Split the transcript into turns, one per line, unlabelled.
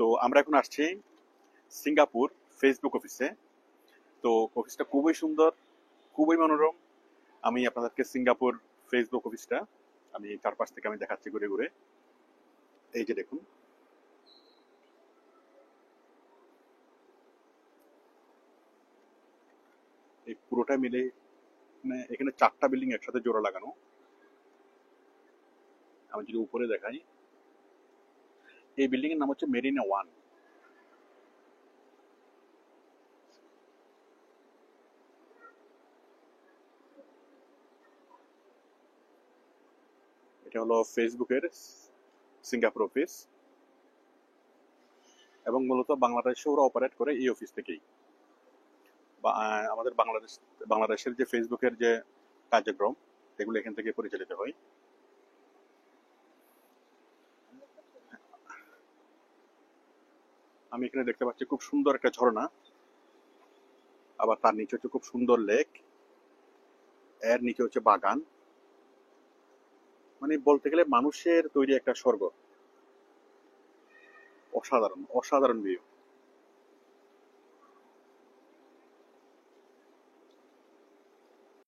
তো আমরা এখন আসছি সিঙ্গাপুর ফেসবুক অফিসে। তো অফিসটা খুবই সুন্দর, খুবই মনোরম। আমি আপনাদেরকে সিঙ্গাপুর ফেসবুক অফিসটা আমি চারপাশ থেকে আমি দেখাচ্ছি ঘুরে ঘুরে। এই যে দেখুন, এই পুরোটা মিলে মানে এখানে 4টা বিল্ডিং একসাথে জোড়া লাগানো। আমি যদি উপরে দেখাই, এই বিল্ডিং এর নাম হচ্ছে মেরিনা ওয়ান। এটা হলো ফেসবুকের সিঙ্গাপুর অফিস এবং মূলত বাংলাদেশে ওরা অপারেট করে এই অফিস থেকেই। আমাদের বাংলাদেশের যে ফেসবুকের যে কার্যক্রম এগুলো এখান থেকে পরিচালিত হয়। আমি এখানে দেখতে পাচ্ছি খুব সুন্দর একটা ঝর্ণা, আবার তার নিচে হচ্ছে খুব সুন্দর লেক, এর নিচে হচ্ছে বাগান। মানে বলতে গেলে মানুষের তৈরি একটা স্বর্গ। অসাধারণ অসাধারণ ভিউ।